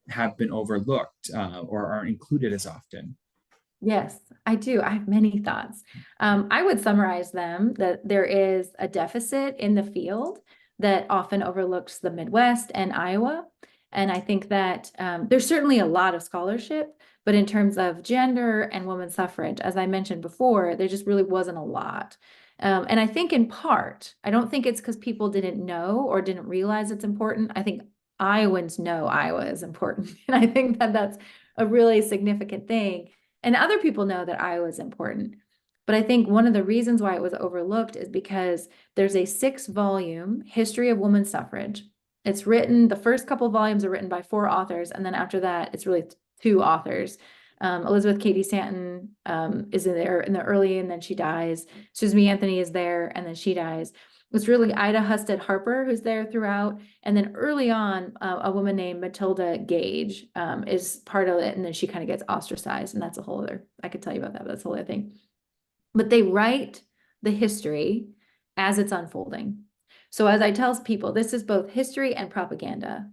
have been overlooked or aren't included as often? Yes, I do. I have many thoughts. I would summarize them that there is a deficit in the field that often overlooks the Midwest and Iowa. And I think that there's certainly a lot of scholarship, but in terms of gender and women's suffrage, as I mentioned before, there just really wasn't a lot. And I think in part, I don't think it's because people didn't know or didn't realize it's important. I think Iowans know Iowa is important. And I think that that's a really significant thing. And other people know that Iowa is important. But I think one of the reasons why it was overlooked is because there's a 6-volume history of women's suffrage. It's written, the first couple of volumes are written by 4 authors, and then after that, it's really 2 authors. Elizabeth Cady Stanton is in there in the early, and then she dies. Susan B. Anthony is there, and then she dies. It's really Ida Husted Harper who's there throughout. And then early on, a woman named Matilda Gage is part of it. And then she kind of gets ostracized. And that's a whole other, I could tell you about that, but that's a whole other thing. But they write the history as it's unfolding. So as I tell people, this is both history and propaganda.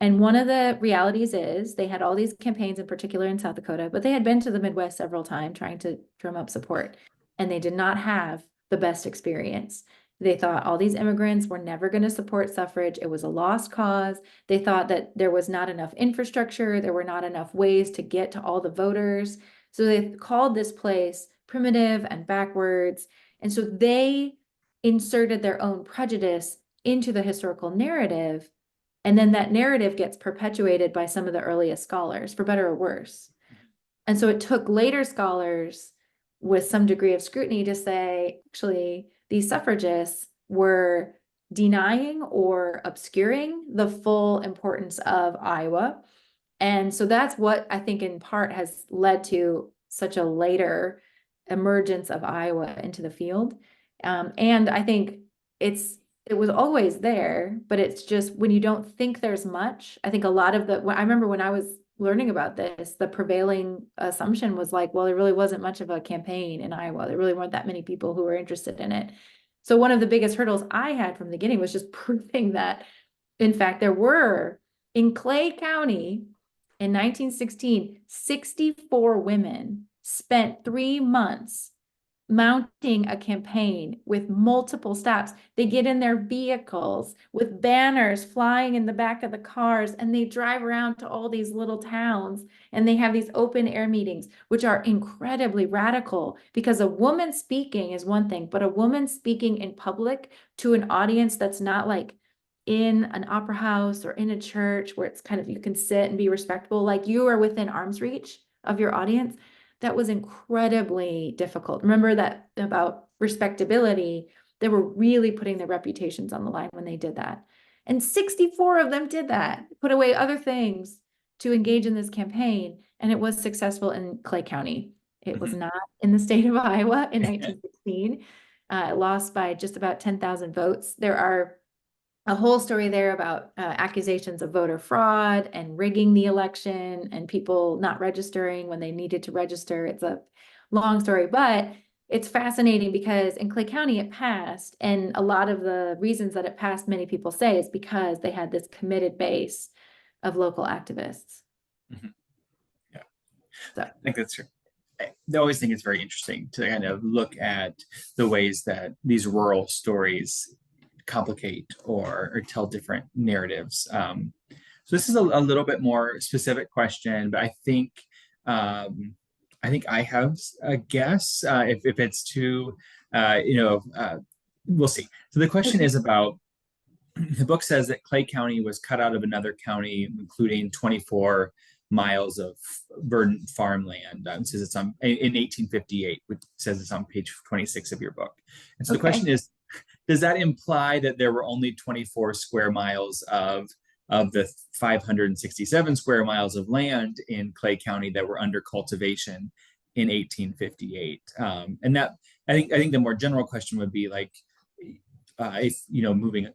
And one of the realities is they had all these campaigns, in particular in South Dakota, but they had been to the Midwest several times trying to drum up support. And they did not have the best experience. They thought all these immigrants were never going to support suffrage. It was a lost cause. They thought that there was not enough infrastructure. There were not enough ways to get to all the voters. So they called this place primitive and backwards. And so they inserted their own prejudice into the historical narrative. And then that narrative gets perpetuated by some of the earliest scholars, for better or worse. And so it took later scholars with some degree of scrutiny to say, actually, these suffragists were denying or obscuring the full importance of Iowa. And so that's what I think in part has led to such a later emergence of Iowa into the field. And I think it was always there, but it's just when you don't think there's much. I think a lot of I remember when I was learning about this, the prevailing assumption was like, well, there really wasn't much of a campaign in Iowa. There really weren't that many people who were interested in it. So one of the biggest hurdles I had from the beginning was just proving that, in fact, there were in Clay County in 1916, 64 women spent 3 months mounting a campaign with multiple stops. They get in their vehicles with banners flying in the back of the cars, and they drive around to all these little towns, and they have these open air meetings, which are incredibly radical, because a woman speaking is one thing, but a woman speaking in public to an audience that's not like in an opera house or in a church where it's kind of, you can sit and be respectful, like you are within arm's reach of your audience. That was incredibly difficult. Remember that about respectability, they were really putting their reputations on the line when they did that. And 64 of them did that, put away other things to engage in this campaign. And it was successful in Clay County. It was not in the state of Iowa in 1916. It lost by just about 10,000 votes. There are a whole story there about accusations of voter fraud and rigging the election and people not registering when they needed to register. It's a long story, but it's fascinating because in Clay County it passed, and a lot of the reasons that it passed, many people say, is because they had this committed base of local activists. Mhm. Yeah, So I think that's true. I always think it's very interesting to kind of look at the ways that these rural stories complicate or tell different narratives. So this is a little bit more specific question, but I think I have a guess. If it's too, we'll see. So the question is about, the book says that Clay County was cut out of another county, including 24 miles of verdant farmland. It says it's in 1858, which says it's on page 26 of your book. And so the question is, does that imply that there were only 24 square miles of the 567 square miles of land in Clay County that were under cultivation in 1858? And that I think the more general question would be like, if moving,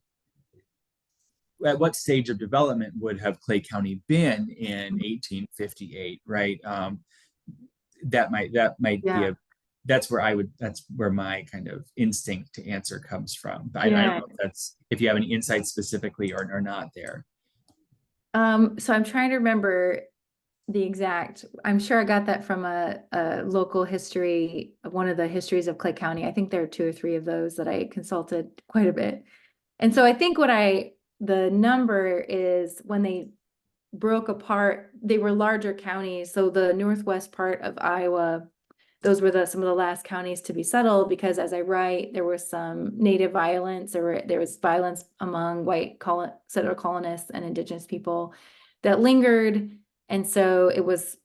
at what stage of development would have Clay County been in 1858, right? That might be a, that's where my kind of instinct to answer comes from. But I don't know if you have any insights specifically or not there. So I'm trying to remember the exact, I'm sure I got that from a local history, one of the histories of Clay County. I think there are 2 or 3 of those that I consulted quite a bit. And so I think the number is when they broke apart, they were larger counties. So the northwest part of Iowa, those were some of the last counties to be settled, because as I write, there was some native violence, there was violence among white settler colonists and indigenous people that lingered. And so it was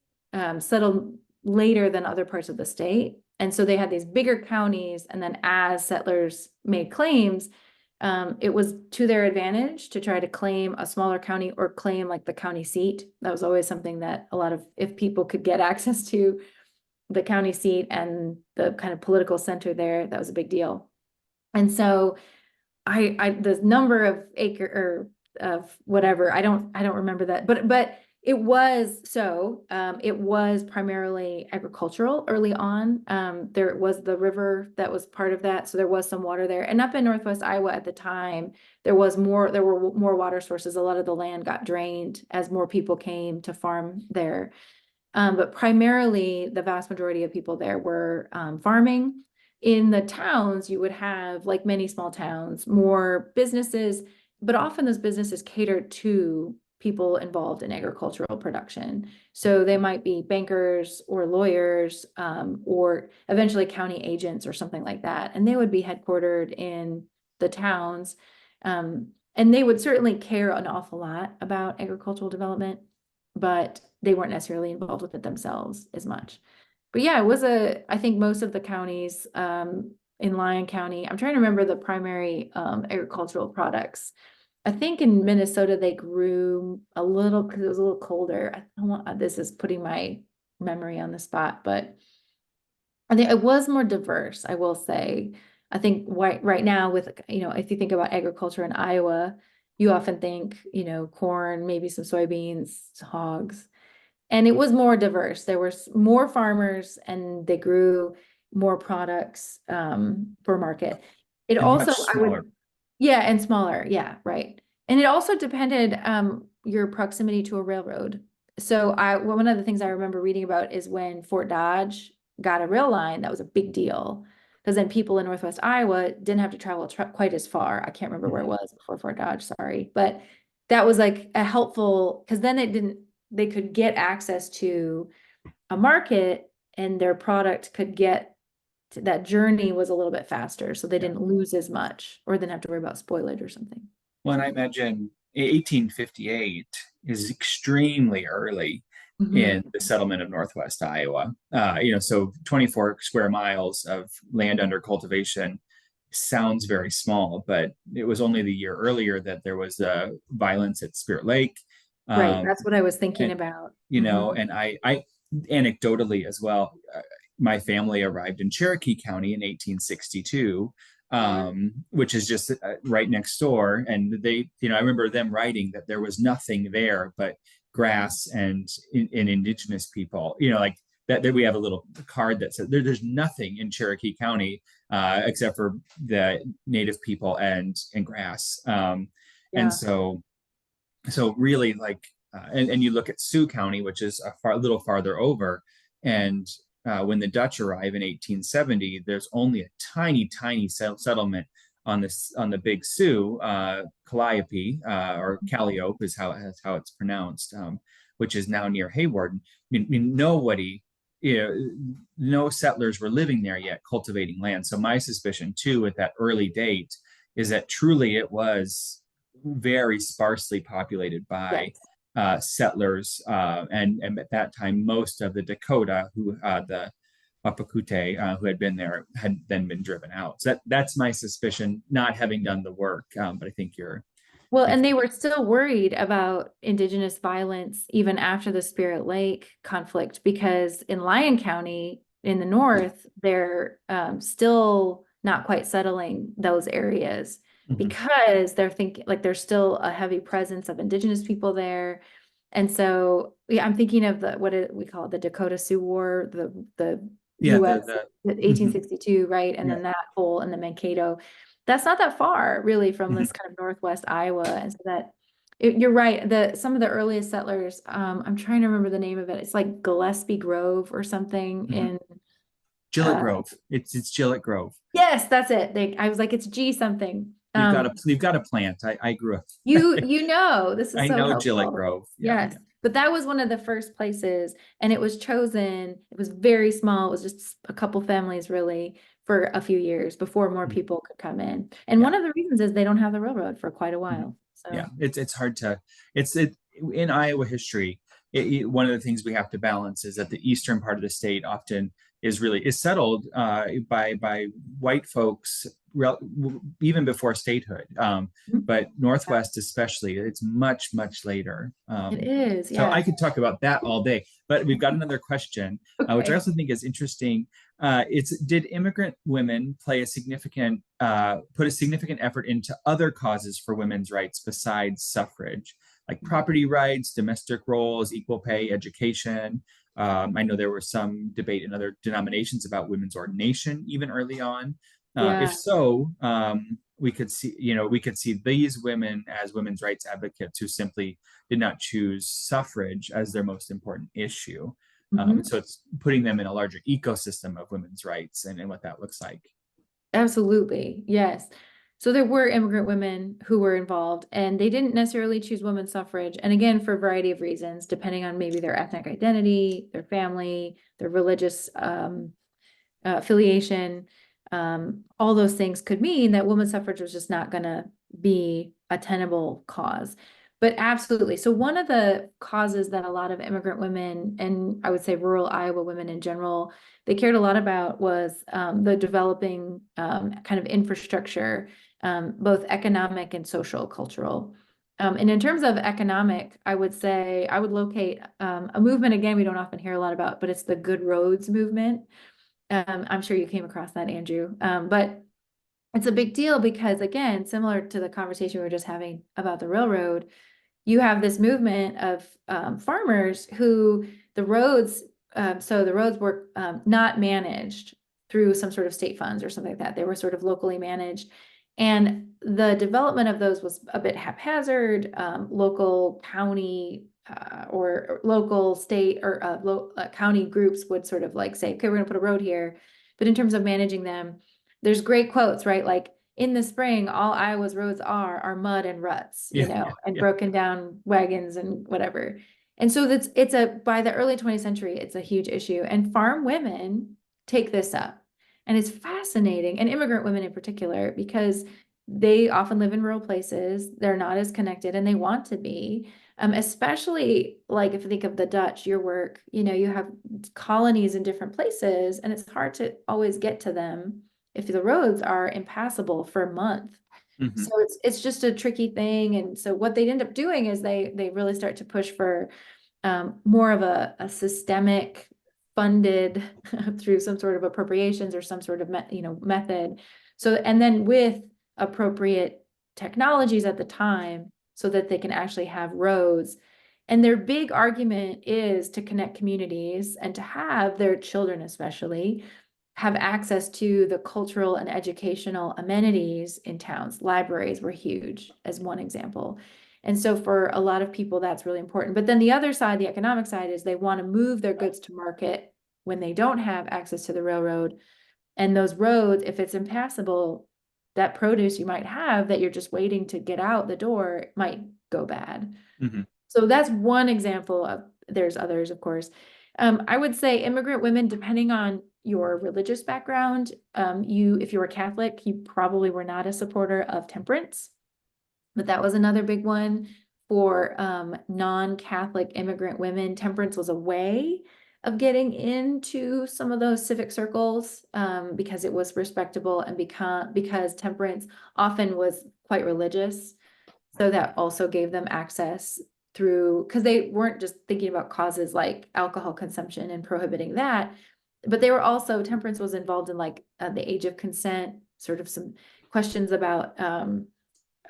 settled later than other parts of the state. And so they had these bigger counties. And then as settlers made claims, it was to their advantage to try to claim a smaller county or claim like the county seat. That was always something that if people could get access to the county seat and the kind of political center there, that was a big deal. And so the number of acre or of whatever, I don't remember that, but it was primarily agricultural early on. There was the river that was part of that. So there was some water there. And up in Northwest Iowa at the time, there were more water sources. A lot of the land got drained as more people came to farm there. But primarily the vast majority of people there were farming. In the towns, you would have, like many small towns, more businesses, but often those businesses catered to people involved in agricultural production. So they might be bankers or lawyers, or eventually county agents or something like that. And they would be headquartered in the towns. And they would certainly care an awful lot about agricultural development, but they weren't necessarily involved with it themselves as much. But yeah, I think most of the counties, in Lyon County, I'm trying to remember the primary agricultural products. I think in Minnesota they grew a little because it was a little colder. I don't want, this is putting my memory on the spot, but I think it was more diverse, I will say. I think right now with, if you think about agriculture in Iowa, you often think, corn, maybe some soybeans, hogs, and it was more diverse. There were more farmers and they grew more products for market. It And also, much smaller. yeah, and smaller. Yeah, right. And it also depended your proximity to a railroad. So one of the things I remember reading about is when Fort Dodge got a rail line, that was a big deal. Because then people in Northwest Iowa didn't have to travel quite as far. I can't remember where it was before Fort Dodge, sorry. But that was like a helpful, because then they could get access to a market and their product could get that journey was a little bit faster, so they Yeah. didn't lose as much or didn't have to worry about spoilage or something. Well, and I imagine 1858 is extremely early in the settlement of Northwest Iowa. So 24 square miles of land under cultivation sounds very small, but it was only the year earlier that there was violence at Spirit Lake. Right, Um, that's what I was thinking and about. and I anecdotally as well, my family arrived in Cherokee County in 1862, which is just right next door. And I remember them writing that there was nothing there but grass and indigenous people, like that we have a little card that says there's nothing in Cherokee County except for the native people and grass. And Yeah. so really like and you look at Sioux County, which is a little farther over, and when the Dutch arrive in 1870, there's only a tiny settlement on the Big Sioux, Calliope, or Calliope is how it's pronounced, which is now near Hayward. Nobody, no settlers were living there yet, cultivating land. So my suspicion too, at that early date, is that truly it was very sparsely populated by settlers, and at that time, most of the Dakota, the Wapakute, who had been there, had then been driven out. So that's my suspicion, not having done the work. But I think you're. Well, and they were still worried about indigenous violence even after the Spirit Lake conflict, because in Lyon County in the north, they're still not quite settling those areas because they're thinking like there's still a heavy presence of indigenous people there. And so I'm thinking of we call it the Dakota Sioux War, the US, 1862, right? And then that whole and the Mankato. That's not that far really from this kind of Northwest Iowa. And so you're right. Some of the earliest settlers, I'm trying to remember the name of it. It's like Gillespie Grove or something in Gillett Grove. It's Gillett Grove. Yes, that's it. I was like, it's G something. You've got a plant. I grew up. This is I so know helpful. Gillett Grove. Yes. But that was one of the first places, and it was very small. It was just a couple families really for a few years before more people could come in. And one of the reasons is they don't have the railroad for quite a while. So it's hard to in Iowa history. One of the things we have to balance is that the eastern part of the state often is settled by white folks even before statehood, but Northwest especially, it's much later. It is, so I could talk about that all day, but we've got another question, which I also think is interesting. Did immigrant women put a significant effort into other causes for women's rights besides suffrage, like property rights, domestic roles, equal pay, education? I know there was some debate in other denominations about women's ordination even early on. If so, we could see these women as women's rights advocates who simply did not choose suffrage as their most important issue. So it's putting them in a larger ecosystem of women's rights and what that looks like. Absolutely. Yes. So there were immigrant women who were involved, and they didn't necessarily choose women's suffrage. And again, for a variety of reasons, depending on maybe their ethnic identity, their family, their religious affiliation, all those things could mean that women's suffrage was just not going to be a tenable cause. But absolutely. So one of the causes that a lot of immigrant women, and I would say rural Iowa women in general, they cared a lot about was the developing kind of infrastructure, both economic and social, cultural. And in terms of economic, I would say I would locate a movement, again, we don't often hear a lot about, but it's the Good Roads movement. I'm sure you came across that, Andrew. But it's a big deal because, again, similar to the conversation we were just having about the railroad, you have this movement of farmers who the roads, so the roads were not managed through some sort of state funds or something like that. They were sort of locally managed. And the development of those was a bit haphazard, local county or local state or county groups would sort of like say, okay, we're gonna put a road here. But in terms of managing them, there's great quotes, right? Like in the spring, all Iowa's roads are mud and ruts, you Yeah, know, and yeah. broken down wagons and whatever. And so it's by the early 20th century, it's a huge issue. And farm women take this up. And it's fascinating, and immigrant women in particular, because they often live in rural places, they're not as connected, and they want to be. Especially like if you think of the Dutch, your work, you know, you have colonies in different places, and it's hard to always get to them if the roads are impassable for a month. Hmm. So it's just a tricky thing. And so what they end up doing is they really start to push for more of a systemic funded through some sort of appropriations or some sort of method. So and then with appropriate technologies at the time so that they can actually have roads. And their big argument is to connect communities and to have their children especially have access to the cultural and educational amenities in towns. Libraries were huge as one example. And so for a lot of people, that's really important. But then the other side, the economic side, is they want to move their goods to market when they don't have access to the railroad. And those roads, if it's impassable, that produce you might have that you're just waiting to get out the door might go bad. Hmm. So that's one example of, there's others, of course. I would say immigrant women, depending on your religious background, if you were Catholic, you probably were not a supporter of temperance, but that was another big one for non-Catholic immigrant women. Temperance was a way of getting into some of those civic circles because it was respectable and because temperance often was quite religious. So that also gave them access through, because they weren't just thinking about causes like alcohol consumption and prohibiting that, but they were also, temperance was involved in like the age of consent, sort of some questions about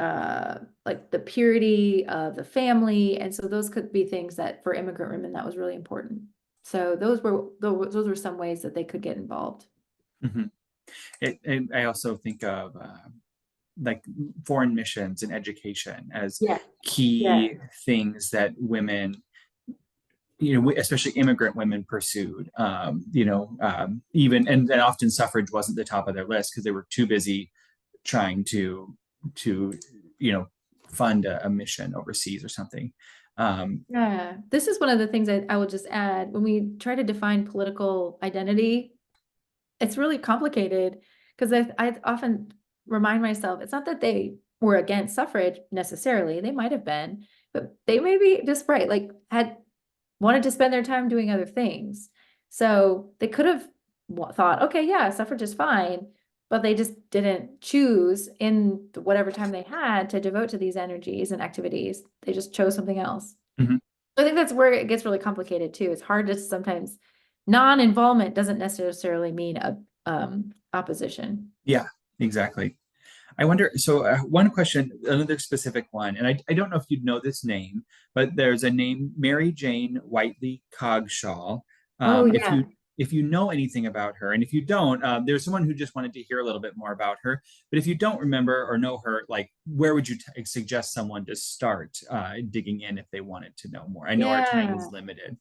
like the purity of the family. And so those could be things that for immigrant women, that was really important. So those were some ways that they could get involved. Hmm. I also think of like foreign missions and education as Yeah. Yeah. key things that women, especially immigrant women, pursued. Even and often suffrage wasn't the top of their list because they were too busy trying to fund a mission overseas or something. Yeah, this is one of the things that I will just add. When we try to define political identity, it's really complicated because I often remind myself it's not that they were against suffrage necessarily. They might have been, but they maybe just right, like had wanted to spend their time doing other things. So they could have thought, okay, yeah, suffrage is fine, but they just didn't choose in whatever time they had to devote to these energies and activities. They just chose something else. Mhm. I think that's where it gets really complicated too. It's hard to sometimes non-involvement doesn't necessarily mean a opposition. Yeah, exactly. I wonder, so one question, another specific one, and I don't know if you'd know this name, but there's a name, Mary Jane Whiteley Coggeshall. Oh If yeah. you know anything about her, and if you don't, there's someone who just wanted to hear a little bit more about her. But if you don't remember or know her, like where would you suggest someone to start digging in if they wanted to know more? I know our time Yeah. is limited.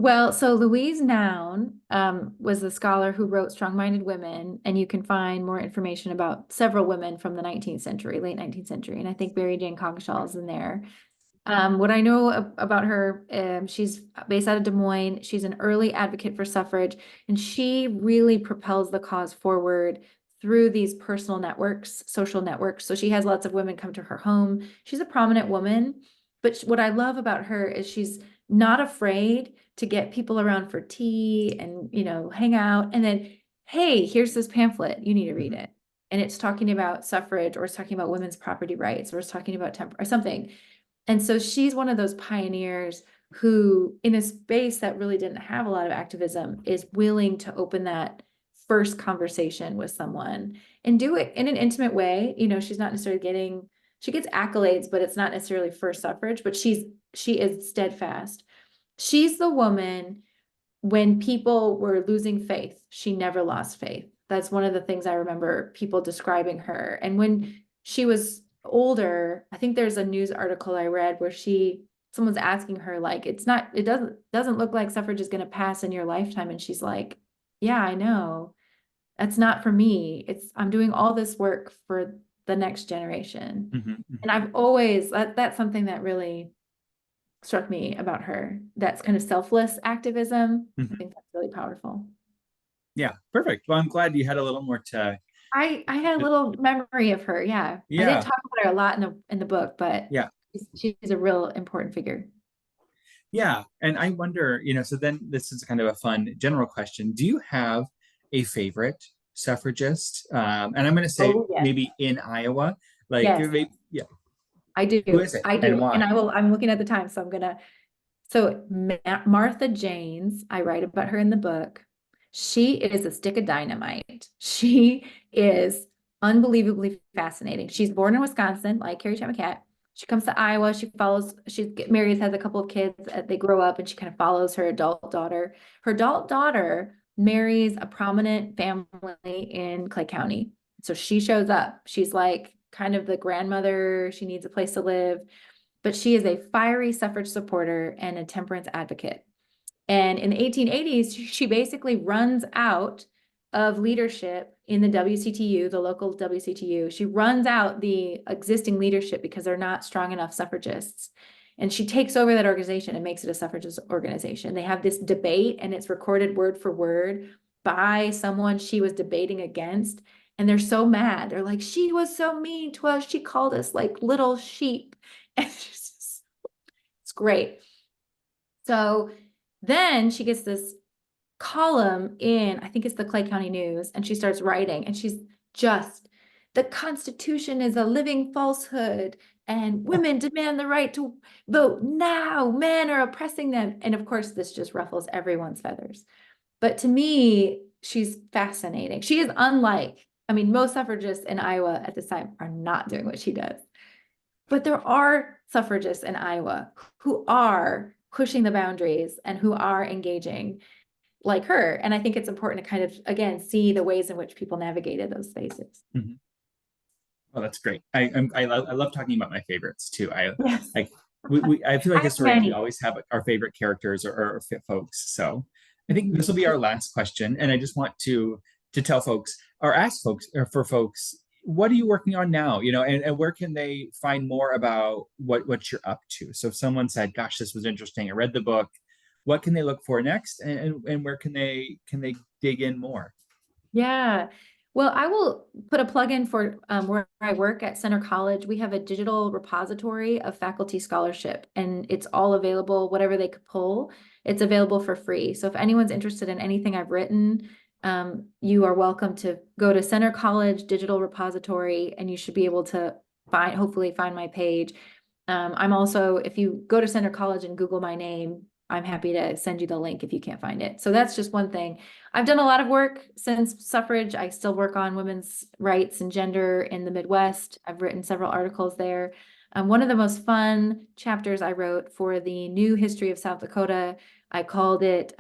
Well, so Louise Noun was the scholar who wrote Strong-Minded Women, and you can find more information about several women from the 19th century, late 19th century, and I think Mary Jane Coggeshall is in there. What I know about her, she's based out of Des Moines. She's an early advocate for suffrage, and she really propels the cause forward through these personal networks, social networks. So she has lots of women come to her home. She's a prominent woman, but what I love about her is she's not afraid to get people around for tea and, hang out. And then, hey, here's this pamphlet. You need to read Mhm. it. And it's talking about suffrage, or it's talking about women's property rights, or it's talking about or something. And so she's one of those pioneers who, in a space that really didn't have a lot of activism, is willing to open that first conversation with someone and do it in an intimate way. She's not necessarily she gets accolades, but it's not necessarily for suffrage, but she is steadfast. She's the woman when people were losing faith, she never lost faith. That's one of the things I remember people describing her. And when she was older, I think there's a news article I read where someone's asking her, like, it doesn't look like suffrage is going to pass in your lifetime. And she's like, yeah, I know. That's not for me. I'm doing all this work for the next generation. Mhm, And mhm, I've always, that's something that really struck me about her. That's kind of selfless activism. I mhm. think that's really powerful. Yeah, perfect. Well, I'm glad you had a little more I had a little memory of her. Yeah, I didn't yeah, talk about her a lot in the book, but yeah, she's a real important figure. yeah. And I wonder, so then this is kind of a fun general question. Do you have a favorite suffragist? And I'm going to say Oh, yes. maybe in Iowa, like, Yes, yeah, I who do. is it I and do. And why? I'm looking at the time, so so Martha Janes, I write about her in the book. She is a stick of dynamite. She is unbelievably fascinating. She's born in Wisconsin, like Carrie Chapman Cat. She comes to Iowa. She get married, has a couple of kids. They grow up, and she kind of follows her adult daughter. Her adult daughter marries a prominent family in Clay County. So she shows up. She's like kind of the grandmother. She needs a place to live, but she is a fiery suffrage supporter and a temperance advocate. And in the 1880s, she basically runs out of leadership in the WCTU, the local WCTU. She runs out the existing leadership because they're not strong enough suffragists. And she takes over that organization and makes it a suffragist organization. They have this debate, and it's recorded word for word by someone she was debating against. And they're so mad. They're like, she was so mean to us. She called us like little sheep. And it's great. So then she gets this column in, I think it's the Clay County News, and she starts writing, and she's just, the Constitution is a living falsehood, and women demand the right to vote now. Men are oppressing them. And of course, this just ruffles everyone's feathers. But to me, she's fascinating. She is unlike, I mean, most suffragists in Iowa at this time are not doing what she does. But there are suffragists in Iowa who are pushing the boundaries and who are engaging like her. And I think it's important to kind of, again, see the ways in which people navigated those spaces. Mhm. Oh, that's great. I love talking about my favorites too. Yes, I I feel I like have historians, we many. always have our favorite characters or fit folks. So I think this will Mhm. be our last question, and I just want to tell folks or ask folks or for folks, what are you working on now? And where can they find more about what you're up to? So if someone said, "Gosh, this was interesting. I read the book." What can they look for next, and where can they dig in more? Yeah. Well, I will put a plug in for where I work at Center College. We have a digital repository of faculty scholarship, and it's all available, whatever they could pull, it's available for free. So if anyone's interested in anything I've written, you are welcome to go to Center College Digital Repository, and you should be able to hopefully find my page. I'm also, if you go to Center College and Google my name, I'm happy to send you the link if you can't find it. So that's just one thing. I've done a lot of work since suffrage. I still work on women's rights and gender in the Midwest. I've written several articles there. One of the most fun chapters I wrote for the new history of South Dakota, I called it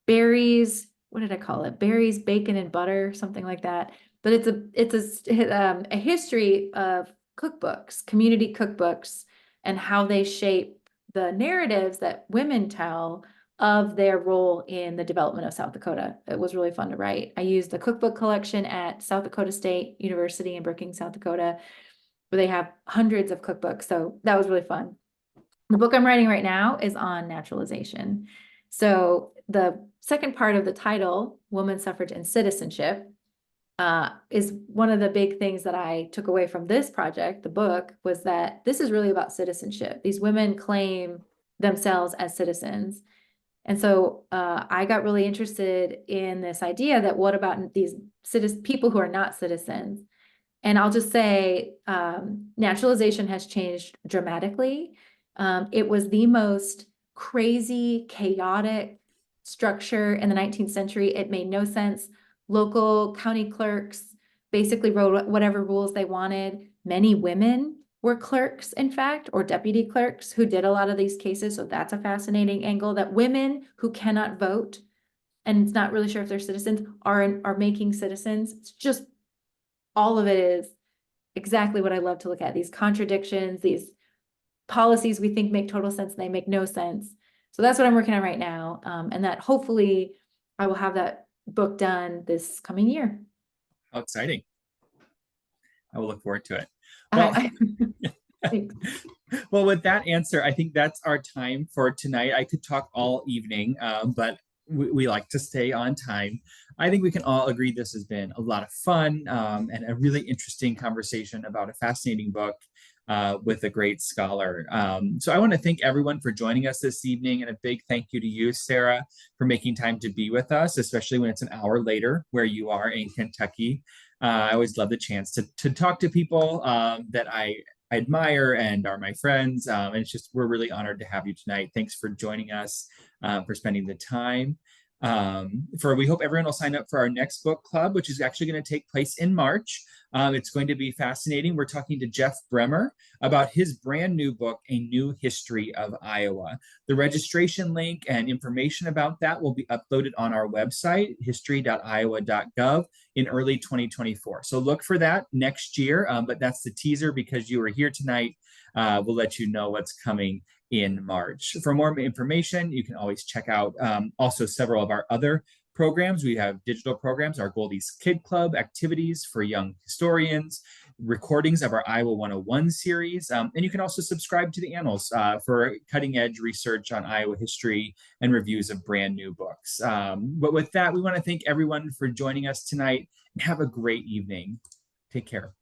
berries. What did I call it? Berries, bacon, and butter, something like that. But it's a history of cookbooks, community cookbooks, and how they shape the narratives that women tell of their role in the development of South Dakota. It was really fun to write. I used the cookbook collection at South Dakota State University in Brookings, South Dakota, where they have hundreds of cookbooks. So that was really fun. The book I'm writing right now is on naturalization. So the second part of the title, Woman, Suffrage, and Citizenship, is one of the big things that I took away from this project, the book, was that this is really about citizenship. These women claim themselves as citizens. And so I got really interested in this idea that what about these people who are not citizens? And I'll just say naturalization has changed dramatically. It was the most crazy, chaotic structure in the 19th century. It made no sense. Local county clerks basically wrote whatever rules they wanted. Many women were clerks, in fact, or deputy clerks who did a lot of these cases. So that's a fascinating angle, that women who cannot vote and it's not really sure if they're citizens are making citizens. It's just, all of it is exactly what I love to look at. These contradictions, these policies we think make total sense, and they make no sense. So that's what I'm working on right now. And that hopefully I will have that book done this coming year. How exciting. I will look forward to it. Well, Thanks. well, with that answer, I think that's our time for tonight. I could talk all evening, but we like to stay on time. I think we can all agree this has been a lot of fun and a really interesting conversation about a fascinating book with a great scholar. So I want to thank everyone for joining us this evening, and a big thank you to you, Sarah, for making time to be with us, especially when it's an hour later where you are in Kentucky. I always love the chance to talk to people that I admire and are my friends. And it's just, we're really honored to have you tonight. Thanks for joining us, for spending the time. We hope everyone will sign up for our next book club, which is actually going to take place in March. It's going to be fascinating. We're talking to Jeff Bremer about his brand new book, A New History of Iowa. The registration link and information about that will be uploaded on our website, history.iowa.gov, in early 2024. So look for that next year, but that's the teaser because you are here tonight. We'll let you know what's coming in March. For more information, you can always check out also several of our other programs. We have digital programs, our Goldie's Kid Club activities for young historians, recordings of our Iowa 101 series, and you can also subscribe to the Annals for cutting edge research on Iowa history and reviews of brand new books. But with that, we want to thank everyone for joining us tonight, and have a great evening. Take care.